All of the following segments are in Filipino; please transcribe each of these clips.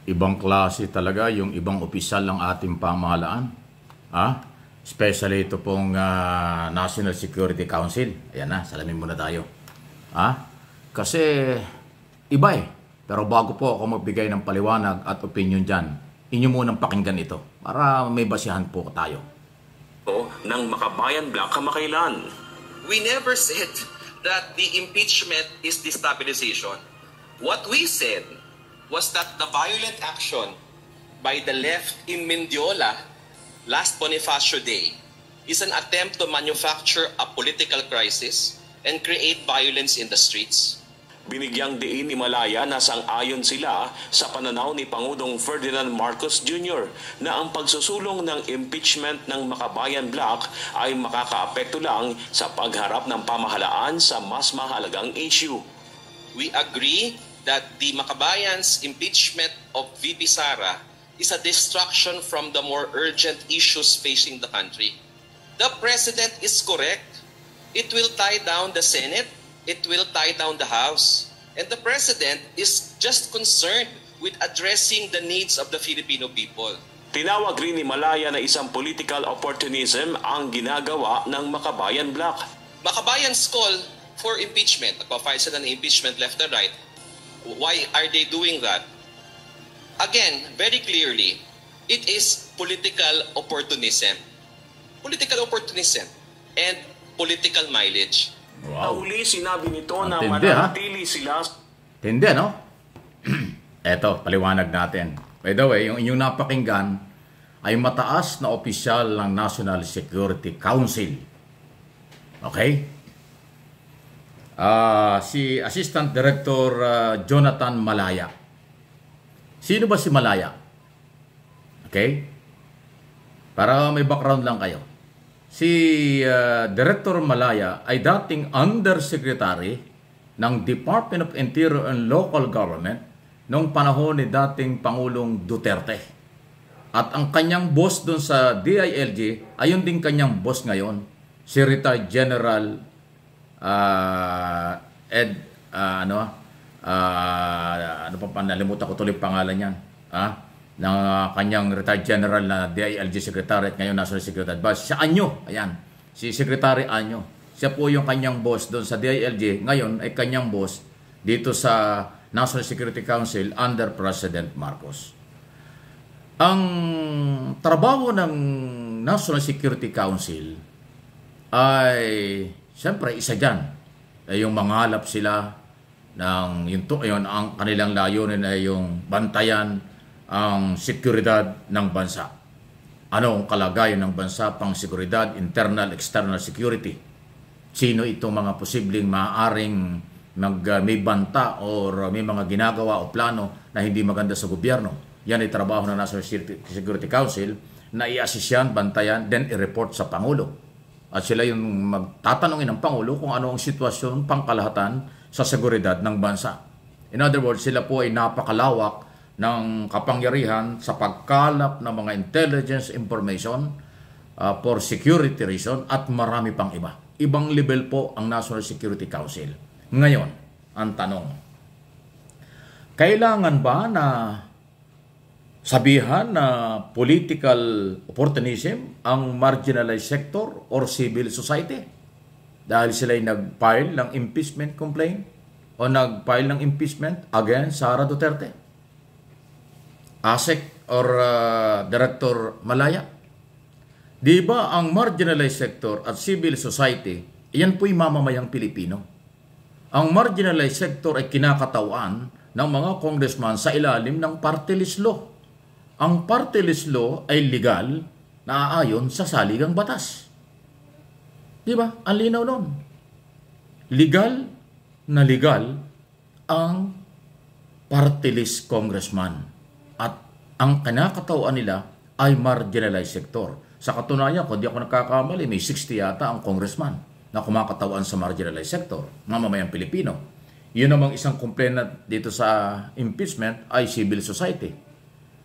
Ibang klase talaga yung ibang opisyal ng ating pamahalaan. Especially ito pong National Security Council. Ayan na, salamin muna tayo. Kasi iba eh. Pero bago po ako magbigay ng paliwanag at opinion dyan, inyo munang pakinggan ito para may basihan po tayo. Ng Makabayan Black kamakailan. We never said that the impeachment is destabilization. What we said was that the violent action by the left in Mendiola last Bonifacio Day is an attempt to manufacture a political crisis and create violence in the streets. Binigyang diin ni Malaya na sang-ayon sila sa pananaw ni Pangulong Ferdinand Marcos Jr. na ang pagsusulong ng impeachment ng Makabayan Black ay makakaapekto lang sa pagharap ng pamahalaan sa mas mahalagang issue. We agree that the Makabayan's impeachment of VP Sara is a distraction from the more urgent issues facing the country. The President is correct. It will tie down the Senate. It will tie down the House. And the President is just concerned with addressing the needs of the Filipino people. Tinawag rin ni Malaya na isang political opportunism ang ginagawa ng Makabayan Black. Makabayan's call for impeachment, nagpa-file sila ng impeachment left and right. Why are they doing that? Again, very clearly, it is political opportunism. Political opportunism and political mileage. Wow. Uli sinabi nito na Tindi, mananatili sila. Tindi, no? Eto, paliwanag natin. By the way, yung inyong napakinggan ay mataas na opisyal ng National Security Council. Okay? Si Assistant Director Jonathan Malaya. Sino ba si Malaya? Okay? Para may background lang kayo. Si Director Malaya ay dating Undersecretary ng Department of Interior and Local Government noong panahon ni dating Pangulong Duterte. At ang kanyang boss doon sa DILG, ayun din kanyang boss ngayon, si Retired General nalimutan ko tuloy pangalan niyan. Ng kanyang retired general na DILG Secretary at ngayon National Secretary. Si Anyo, ayan, si Secretary Anyo. Siya po yung kanyang boss doon sa DILG. Ngayon ay kanyang boss dito sa National Security Council under President Marcos. Ang trabaho ng National Security Council ay siyempre isa dyan. Yung manghalap sila ng yun, ang kanilang layunin ay yung bantayan ang seguridad ng bansa. Ano ang kalagayan ng bansa pang seguridad, internal, external security? Sino itong mga posibleng maaaring may banta o may mga ginagawa o plano na hindi maganda sa gobyerno? Yan ay trabaho ng National Security Council na i-assist yan, bantayan, then i-report sa Pangulo. At sila yung magtatanungin ng Pangulo kung ano ang sitwasyon pangkalahatan sa seguridad ng bansa. In other words, sila po ay napakalawak ng kapangyarihan sa pagkalap ng mga intelligence information for security reason at marami pang iba. Ibang level po ang National Security Council. Ngayon, ang tanong, kailangan ba na sabihan na political opportunism ang marginalized sector or civil society? Dahil sila'y nag-file ng impeachment complaint o nag-file ng impeachment against Sara Duterte. ASEC or Director Malaya. Di ba ang marginalized sector at civil society, iyan po'y mamamayang Pilipino. Ang marginalized sector ay kinakatawan ng mga congressman sa ilalim ng party list law. Ang party list law ay legal na aayon sa saligang batas. Di ba? Ang linaw nun. Legal na legal ang party list congressman. At ang kinakatawan nila ay marginalized sector. Sa katunayan, kung di ako nagkakamali, may 60 yata ang congressman na kumakatawan sa marginalized sector, mamamayang Pilipino. Yun namang isang complainant dito sa impeachment ay civil society.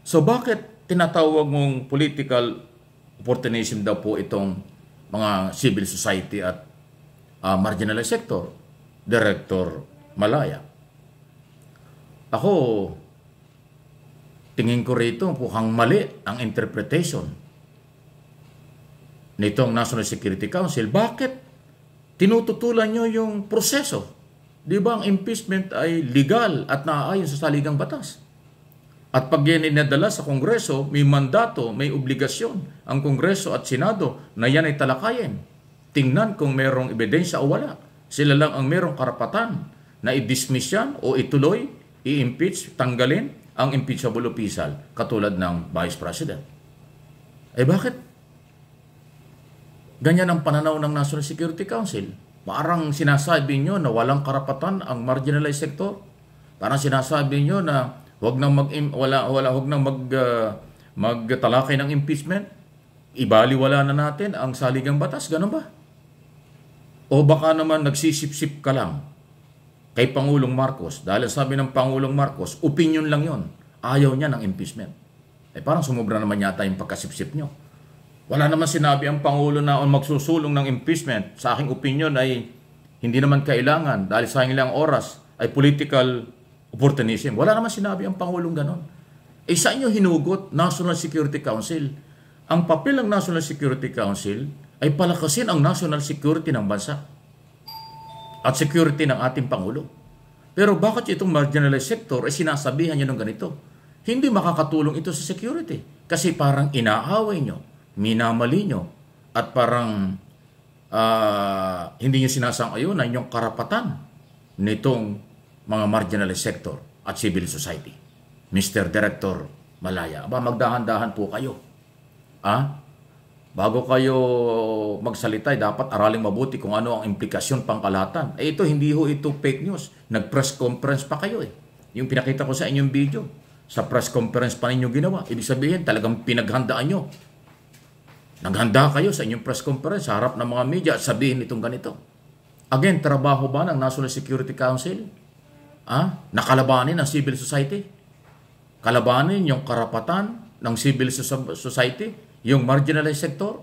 So bakit tinatawag mong political opportunism daw po itong mga civil society at marginalized sector? Director Malaya. Ako, tingin ko rito mukhang mali ang interpretation nitong National Security Council. Bakit tinututulan nyo yung proseso? Di ba ang impeachment ay legal at naaayon sa saligang batas? At pag yan inadala sa Kongreso, may mandato, may obligasyon ang Kongreso at Senado na yan ay talakayin. Tingnan kung merong ebidensya o wala. Sila lang ang merong karapatan na i-dismiss yan o ituloy, i-impeach, tanggalin ang impeachable official katulad ng Vice President. Eh bakit? Ganyan ang pananaw ng National Security Council. Parang sinasabi nyo na walang karapatan ang marginalized sector. Parang sinasabi nyo na huwag nang magtalakay ng impeachment. Ibaliwala na natin ang saligang batas. Ganun ba? O baka naman nagsisip-sip ka lang kay Pangulong Marcos. Dahil sabi ng Pangulong Marcos, opinion lang yon. Ayaw niya ng impeachment. Eh parang sumubra naman yata yung pagkasip-sip nyo. Wala naman sinabi ang Pangulo na magsusulong ng impeachment. Sa aking opinion ay hindi naman kailangan dahil sayang lang oras ay political opportunism. Wala naman sinabi ang Pangulong ganon. Eh sa inyo hinugot National Security Council. Ang papel ng National Security Council ay palakasin ang national security ng bansa at security ng ating Pangulo. Pero bakit itong marginalized sector ay sinasabihan nyo ng ganito? Hindi makakatulong ito sa security. Kasi parang inaaway nyo, minamali nyo, at parang hindi nyo sinasang-ayunan yung karapatan nitong mga marginalized sector at civil society. Mr. Director Malaya, magdahan-dahan po kayo. Bago kayo magsalita, dapat aralin mabuti kung ano ang implikasyon pangkalahatan. Eh ito, hindi ho ito fake news. Nag-press conference pa kayo eh. Yung pinakita ko sa inyong video, sa press conference pa ninyo ginawa. Ibig sabihin, talagang pinaghandaan nyo. Naghanda kayo sa inyong press conference sa harap ng mga media at sabihin itong ganito. Again, trabaho ba ng National Security Council? Nakalabanin ang civil society? Kalabanin yung karapatan ng civil society? Yung marginalized sector?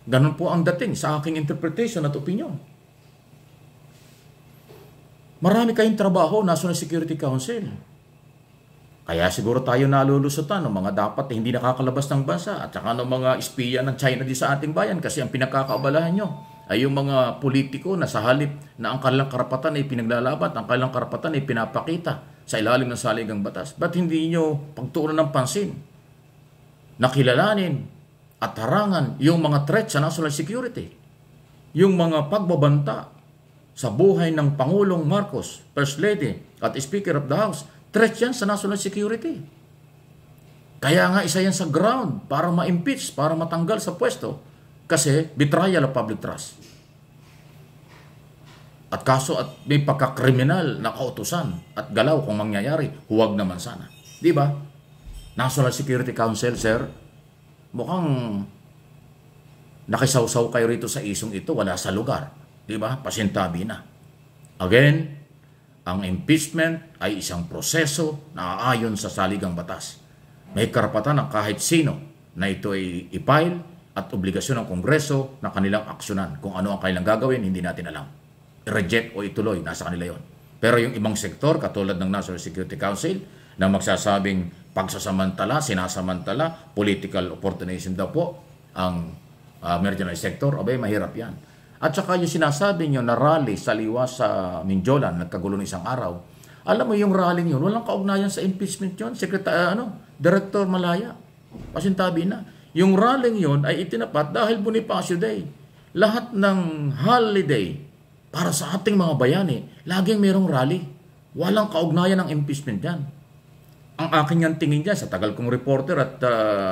Ganun po ang dating sa aking interpretation at opinion. Marami kayong trabaho, National Security Council. Kaya siguro tayo nalulusutan ng mga dapat hindi nakakalabas ng bansa at saka ng mga espiya ng China di sa ating bayan kasi ang pinagkakaabalahan nyo ay yung mga politiko na sa halip na ang kanilang karapatan ay pinaglalaban, ang kanilang karapatan ay pinapakita sa ilalim ng saligang batas. Ba't hindi nyo pagtuunan ng pansin? Nakilalanin at harangan yung mga threat sa national security, yung mga pagbabanta sa buhay ng Pangulong Marcos, First Lady at Speaker of the House, threat yan sa national security. Kaya nga isa yan sa ground para ma-impeach, para matanggal sa pwesto kasi betrayal of public trust. At kaso at may pagkakriminal na kautusan at galaw kung mangyayari, huwag naman sana. Di ba? National Security Council, sir, mukhang nakisawsaw kayo rito sa isong ito, wala sa lugar. Di ba? Pasintabi na. Again, ang impeachment ay isang proseso na aayon sa saligang batas. May karapatan ng kahit sino na ito ay i-file at obligasyon ng Kongreso na kanilang aksyonan. Kung ano ang kanilang gagawin, hindi natin alam. I-reject o ituloy, nasa kanila yon. Pero yung ibang sektor, katulad ng National Security Council, na magsasabing pagsasamantala, sinasamantala, political opportunism daw po ang marginalized sector, abay mahirap yan. At saka yung sinasabi nyo na rally sa liwa sa Mindiolan, nagkagulo ng isang araw, alam mo yung rally yun, walang kaugnayan sa impeachment yun, Director Malaya, pasintabi na. Yung rally yun ay itinapat dahil Bonifacio Day. Lahat ng holiday para sa ating mga bayani, laging mayroong rally. Walang kaugnayan ng impeachment yan. Ang akin yung tingin dyan, sa tagal kong reporter at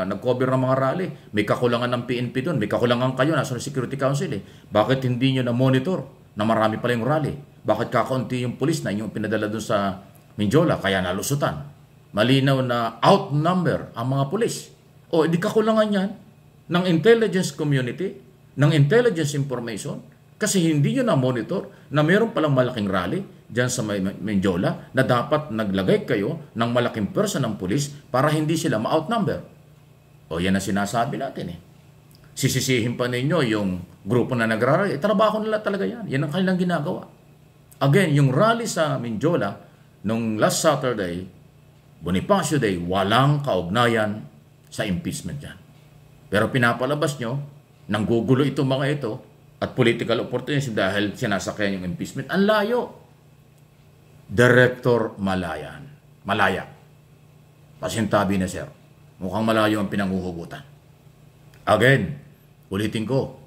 nag-cover ng mga rally, may kakulangan ng PNP doon, may kakulangan kayo, National Security Council eh. Bakit hindi nyo na-monitor na marami pala yung rally? Bakit kakaunti yung pulis na inyong pinadala doon sa Mindiola, kaya nalusutan? Malinaw na outnumber ang mga pulis. O, di kakulangan yan ng intelligence community, ng intelligence information, kasi hindi nyo na-monitor na meron palang malaking rally dyan sa Mindiola na dapat naglagay kayo ng malaking pwersa ng pulis para hindi sila ma-outnumber. O yan ang sinasabi natin eh. Sisisihin pa ninyo yung grupo na nagrarally. Trabaho nila talaga yan. Yan ang kanilang ginagawa. Again, yung rally sa Mindiola nung last Saturday, Bonifacio Day, walang kaugnayan sa impeachment yan. Pero pinapalabas nyo, nanggugulo itong mga ito at political opportunism dahil sinasakyan yung impeachment. Ang layo. Director Malaya. Pasintabi na, sir. Mukhang malayo ang pinanguhugutan. Again, ulitin ko,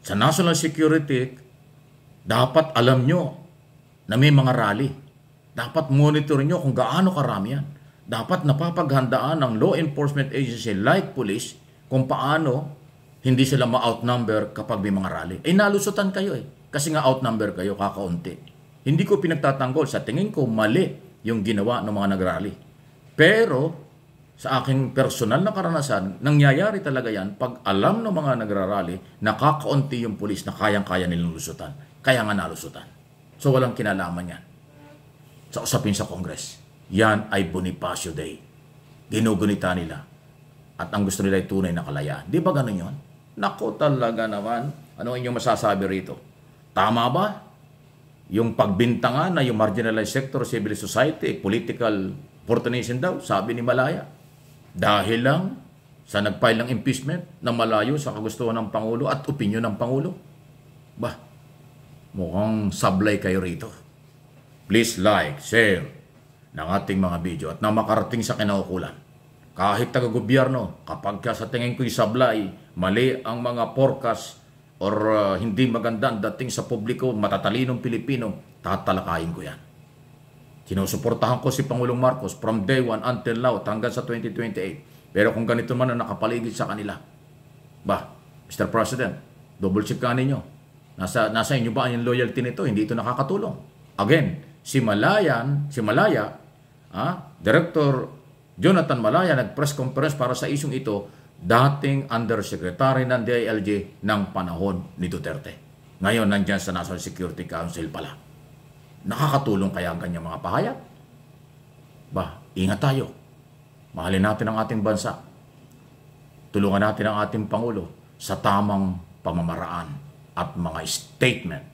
sa national security, dapat alam nyo na may mga rally. Dapat monitor nyo kung gaano karami yan. Dapat napapaghandaan ng law enforcement agency like police kung paano hindi sila ma-outnumber kapag may mga rally. Nalusutan kayo kasi nga outnumber kayo kakaunti. Hindi ko pinagtatanggol. Sa tingin ko, mali yung ginawa ng mga nagrally. Pero, sa aking personal na karanasan, nangyayari talaga yan pag alam ng mga nagrarally na kakaunti yung pulis na kayang-kaya nilang lusutan. Kaya nga nalusutan. So, walang kinalaman yan. Sa usapin sa Congress, yan ay Bonifacio Day. Ginugunita nila. At ang gusto nila ay tunay na kalayaan. Di ba ganun yun? Nako talaga naman. Ano ang inyong masasabi rito? Tama ba? Yung pagbintangan na yung marginalized sector, civil society, political opportunism daw, sabi ni Malaya. Dahil lang sa nag-file ng impeachment na malayo sa kagustuhan ng Pangulo at opinyon ng Pangulo. Bah, mukhang sablay kayo rito. Please like, share ng ating mga video at na makarating sa kinaukulan. Kahit taga-gobyerno, kapag sa tingin ko'y sablay, mali ang mga forecast or hindi maganda ang dating sa publiko, matatalinong Pilipino, tatalakayin ko yan. Sinusuportahan ko si Pangulong Marcos from day 1 until now hanggang sa 2028. Pero kung ganito man ang nakapaligid sa kanila, Mr. President, double check ka ninyo. Nasa inyo ba yung loyalty nito? Hindi ito nakakatulong. Again, si Malaya, Director Jonathan Malaya, nag-press conference para sa isyong ito, dating Undersecretary ng DILG ng panahon ni Duterte. Ngayon, nandyan sa National Security Council pala. Nakakatulong kaya ang kanyang mga pahayag? Ingat tayo. Mahalin natin ang ating bansa. Tulungan natin ang ating Pangulo sa tamang pamamaraan at mga statement